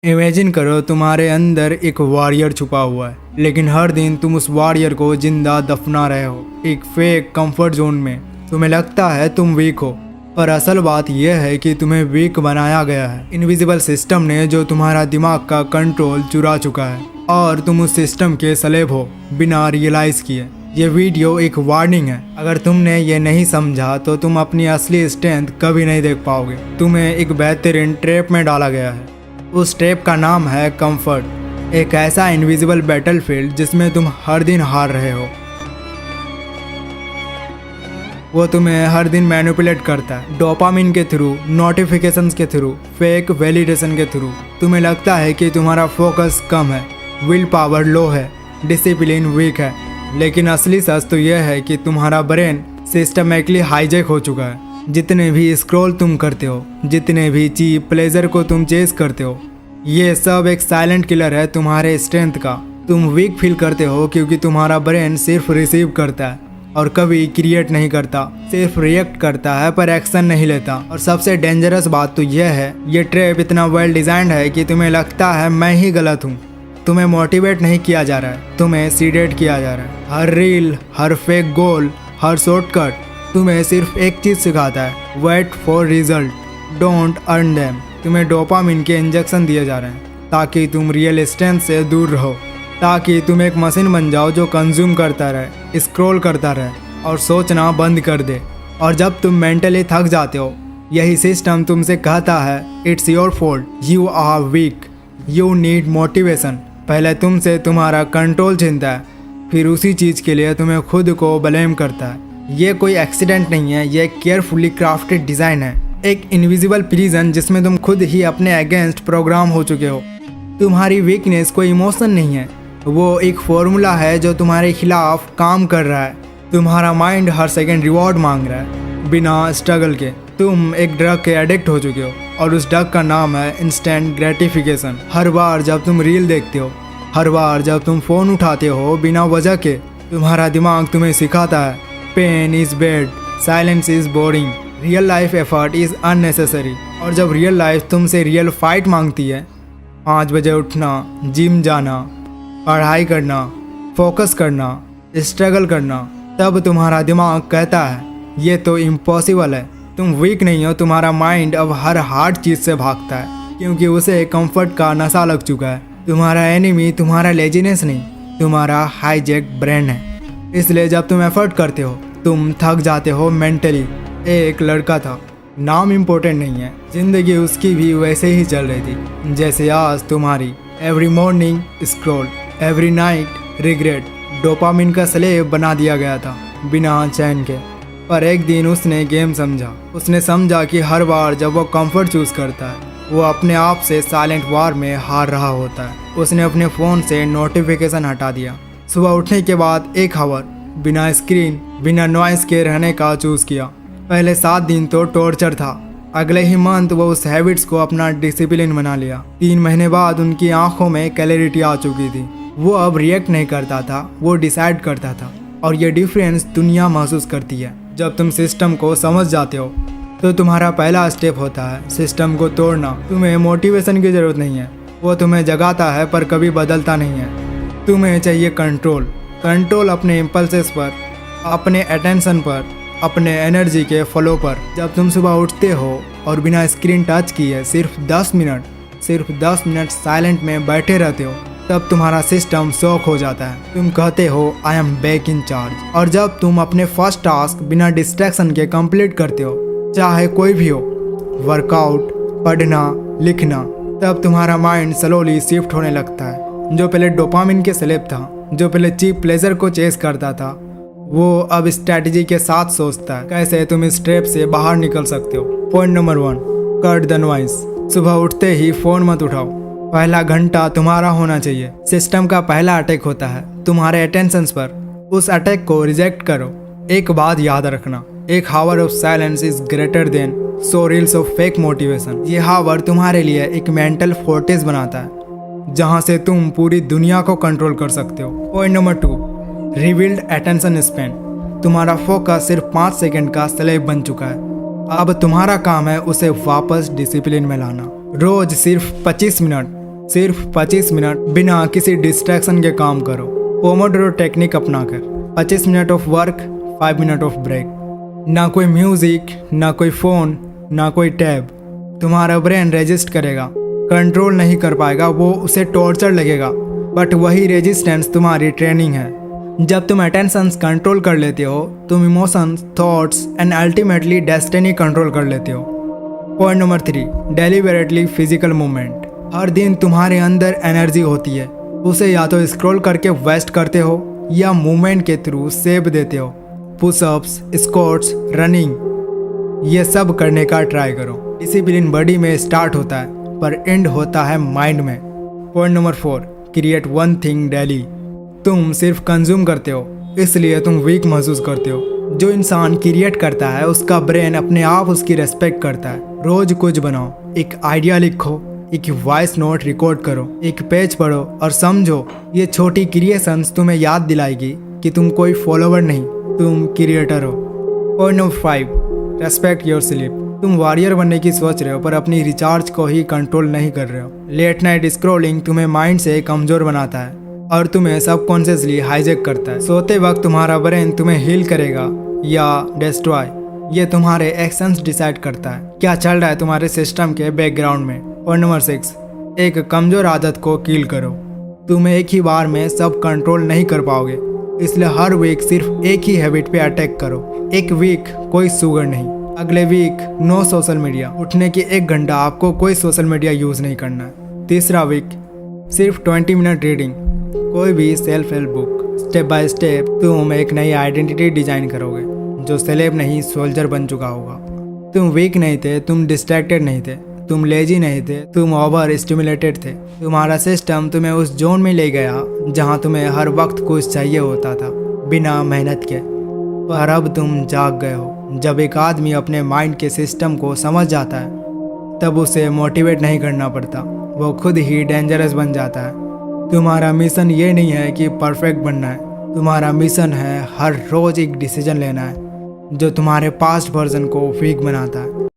Imagine करो तुम्हारे अंदर एक वॉरियर छुपा हुआ है, लेकिन हर दिन तुम उस वॉरियर को जिंदा दफना रहे हो एक फेक कंफर्ट जोन में। तुम्हें लगता है तुम वीक हो, पर असल बात यह है कि तुम्हें वीक बनाया गया है इनविजिबल सिस्टम ने, जो तुम्हारा दिमाग का कंट्रोल चुरा चुका है और तुम उस सिस्टम के स्लेव हो बिना रियलाइज किए। ये वीडियो एक वार्निंग है। अगर तुमने ये नहीं समझा तो तुम अपनी असली स्ट्रेंथ कभी नहीं देख पाओगे। तुम्हें एक बेहतरीन ट्रैप में डाला गया है। उस ट्रैप का नाम है कंफर्ट, एक ऐसा इनविजिबल बैटलफील्ड जिसमें तुम हर दिन हार रहे हो। वो तुम्हें हर दिन मैनिपुलेट करता है, डोपामिन के थ्रू, नोटिफिकेशंस के थ्रू, फेक वैलिडेशन के थ्रू। तुम्हें लगता है कि तुम्हारा फोकस कम है, विल पावर लो है, डिसिप्लिन वीक है, लेकिन असली सच तो यह है कि तुम्हारा ब्रेन सिस्टमैटिकली हाईजैक हो चुका है। जितने भी स्क्रॉल तुम करते हो, जितने भी चीप प्लेजर को तुम चेस करते हो, ये सब एक साइलेंट किलर है तुम्हारे स्ट्रेंथ का। तुम वीक फील करते हो क्योंकि तुम्हारा ब्रेन सिर्फ रिसीव करता है और कभी क्रिएट नहीं करता, सिर्फ रिएक्ट करता है पर एक्शन नहीं लेता। और सबसे डेंजरस बात तो यह है, ये ट्रैप इतना वेल डिजाइंड है कि तुम्हें लगता है मैं ही गलत हूँ। तुम्हें मोटिवेट नहीं किया जा रहा है, तुम्हें सीडेट किया जा रहा है। हर रील, हर फेक गोल, हर शॉर्टकट तुम्हें सिर्फ एक चीज़ सिखाता है, wait for result, don't earn them. तुम्हें डोपामिन के इंजेक्शन दिए जा रहे हैं ताकि तुम रियल स्ट्रेंथ से दूर रहो, ताकि तुम एक मशीन बन जाओ जो कंज्यूम करता रहे, स्क्रॉल करता रहे और सोचना बंद कर दे। और जब तुम मेंटली थक जाते हो, यही सिस्टम तुमसे कहता है it's your fault, you are weak, you need motivation. पहले तुमसे तुम्हारा कंट्रोल छीनता है, फिर उसी चीज़ के लिए तुम्हें खुद को ब्लेम करता है। ये कोई एक्सीडेंट नहीं है, ये केयरफुली क्राफ्टेड डिज़ाइन है, एक इनविजिबल प्रिजन जिसमें तुम खुद ही अपने अगेंस्ट प्रोग्राम हो चुके हो। तुम्हारी वीकनेस कोई इमोशन नहीं है, वो एक फॉर्मूला है जो तुम्हारे खिलाफ काम कर रहा है। तुम्हारा माइंड हर सेकंड रिवॉर्ड मांग रहा है बिना स्ट्रगल के। तुम एक ड्रग के एडिक्ट हो चुके हो और उस ड्रग का नाम है इंस्टेंट ग्रेटिफिकेशन। हर बार जब तुम रील देखते हो, हर बार जब तुम फ़ोन उठाते हो बिना वजह के, तुम्हारा दिमाग तुम्हें सिखाता है pain is bad, silence is boring, real life effort is unnecessary. और जब रियल लाइफ तुमसे रियल फाइट मांगती है, 5 बजे उठना, जिम जाना, पढ़ाई करना, फोकस करना, स्ट्रगल करना, तब तुम्हारा दिमाग कहता है ये तो इम्पॉसिबल है। तुम वीक नहीं हो, तुम्हारा माइंड अब हर हार्ड चीज़ से भागता है क्योंकि उसे कंफर्ट का नशा लग चुका है। तुम्हारा एनिमी तुम्हारा लेजीनेस नहीं, तुम्हारा हाईजैक ब्रेन है। इसलिए जब तुम एफर्ट करते हो, तुम थक जाते हो मेंटली। एक लड़का था, नाम इम्पोर्टेंट नहीं है, जिंदगी उसकी भी वैसे ही चल रही थी जैसे आज तुम्हारी। Every morning scroll, every night regret, dopamine का स्लेव बना दिया गया था बिना चैन के। पर एक दिन उसने गेम समझा। उसने समझा कि हर बार जब वो कंफर्ट चूज करता है, वो अपने आप से साइलेंट वार में हार रहा होता है। उसने अपने फ़ोन से नोटिफिकेशन हटा दिया। सुबह उठने के बाद 1 आवर बिना स्क्रीन, बिना नॉइस के रहने का चूज़ किया। पहले 7 दिन तो टॉर्चर था। अगले ही मंथ वो उस हैबिट्स को अपना डिसिप्लिन बना लिया। 3 महीने बाद उनकी आंखों में क्लैरिटी आ चुकी थी। वो अब रिएक्ट नहीं करता था, वो डिसाइड करता था। और ये डिफरेंस दुनिया महसूस करती है। जब तुम सिस्टम को समझ जाते हो तो तुम्हारा पहला स्टेप होता है सिस्टम को तोड़ना। तुम्हें मोटिवेशन की ज़रूरत नहीं है, वो तुम्हें जगाता है पर कभी बदलता नहीं है। तुम्हें चाहिए कंट्रोल, कंट्रोल अपने इम्पल्सेस पर, अपने अटेंशन पर, अपने एनर्जी के फ्लो पर। जब तुम सुबह उठते हो और बिना स्क्रीन टच किए सिर्फ 10 मिनट साइलेंट में बैठे रहते हो, तब तुम्हारा सिस्टम शॉक हो जाता है। तुम कहते हो I am back in charge. और जब तुम अपने फर्स्ट टास्क बिना डिस्ट्रैक्शन के कंप्लीट करते हो, चाहे कोई भी हो, वर्कआउट, पढ़ना, लिखना, तब तुम्हारा माइंड स्लोली शिफ्ट होने लगता है। जो पहले डोपामिन के स्लेव था, जो पहले चीप प्लेजर को चेस करता था, वो अब स्ट्रैटेजी के साथ सोचता है कैसे तुम इस ट्रैप से बाहर निकल सकते हो। Point number 1, cut the noise. सुबह उठते ही फ़ोन मत उठाओ। पहला घंटा तुम्हारा होना चाहिए। सिस्टम का पहला अटैक होता है तुम्हारे अटेंशंस पर। उस अटैक को रिजेक्ट करो। एक बात याद रखना, 1 hour of silence is greater than 100 reels of fake motivation. ये आवर तुम्हारे लिए एक मेंटल फोर्ट्रेस बनाता है जहाँ से तुम पूरी दुनिया को कंट्रोल कर सकते हो। Point number 2, rebuild attention span. तुम्हारा फोकस सिर्फ 5 सेकंड का स्लेव बन चुका है। अब तुम्हारा काम है उसे वापस डिसिप्लिन में लाना। रोज सिर्फ 25 मिनट सिर्फ 25 मिनट बिना किसी डिस्ट्रैक्शन के काम करो। पोमोडोरो टेक्निक अपनाकर 25 minute of work, 5 minute of break. ना कोई म्यूजिक, ना कोई फ़ोन, ना कोई टैब। तुम्हारा ब्रेन रेजिस्ट करेगा, कंट्रोल नहीं कर पाएगा, वो उसे टॉर्चर लगेगा। बट वही रेजिस्टेंस तुम्हारी ट्रेनिंग है। जब तुम अटेंशंस कंट्रोल कर लेते हो, तुम emotions, thoughts and ultimately destiny control कर लेते हो। Point number 3, deliberately physical movement. हर दिन तुम्हारे अंदर एनर्जी होती है, उसे या तो स्क्रॉल करके वेस्ट करते हो या मूवमेंट के थ्रू सेव देते हो। पुशअप्स, स्क्वाट्स, रनिंग, ये सब करने का ट्राई करो। डिसिप्लिन बॉडी में स्टार्ट होता है पर एंड होता है माइंड में। Point number 4, create one thing daily. तुम सिर्फ कंज्यूम करते हो, इसलिए तुम वीक महसूस करते हो। जो इंसान क्रिएट करता है उसका ब्रेन अपने आप उसकी रेस्पेक्ट करता है। रोज कुछ बनाओ, एक आइडिया लिखो, एक वॉइस नोट रिकॉर्ड करो, एक पेज पढ़ो और समझो ये छोटी क्रिएशंस तुम्हें याद दिलाएगी कि तुम कोई फॉलोवर नहीं, तुम क्रिएटर हो। Point number 5, respect your sleep. तुम वॉरियर बनने की सोच रहे हो पर अपनी रिचार्ज को ही कंट्रोल नहीं कर रहे हो। लेट नाइट स्क्रॉलिंग तुम्हें माइंड से कमज़ोर बनाता है और तुम्हें सबकॉन्शियसली हाईजैक करता है। सोते वक्त तुम्हारा ब्रेन तुम्हें हील करेगा या डिस्ट्रॉय, ये तुम्हारे एक्शंस डिसाइड करता है क्या चल रहा है तुम्हारे सिस्टम के बैकग्राउंड में। पॉइंट नंबर 6, एक कमज़ोर आदत को किल करो। तुम एक ही बार में सब कंट्रोल नहीं कर पाओगे, इसलिए हर वीक सिर्फ एक ही हैबिट पे अटैक करो। एक वीक कोई शुगर नहीं, अगले वीक नो सोशल मीडिया। उठने की 1 घंटा आपको कोई सोशल मीडिया यूज़ नहीं करना है। तीसरा वीक सिर्फ 20 मिनट रीडिंग, कोई भी self help book. Step by step तुम एक नई आइडेंटिटी डिजाइन करोगे जो सेलेब नहीं सोल्जर बन चुका होगा। तुम वीक नहीं थे, तुम डिस्ट्रैक्टेड नहीं थे, तुम लेजी नहीं थे, तुम ओवर स्टिमुलेटेड थे। तुम्हारा सिस्टम तुम्हें उस जोन में ले गया जहां तुम्हें हर वक्त कुछ चाहिए होता था बिना मेहनत के। पर अब तुम जाग गए हो। जब एक आदमी अपने माइंड के सिस्टम को समझ जाता है तब उसे मोटिवेट नहीं करना पड़ता, वो खुद ही डेंजरस बन जाता है। तुम्हारा मिशन ये नहीं है कि परफेक्ट बनना है, तुम्हारा मिशन है हर रोज़ एक डिसीजन लेना है जो तुम्हारे पास्ट वर्जन को वीक बनाता है।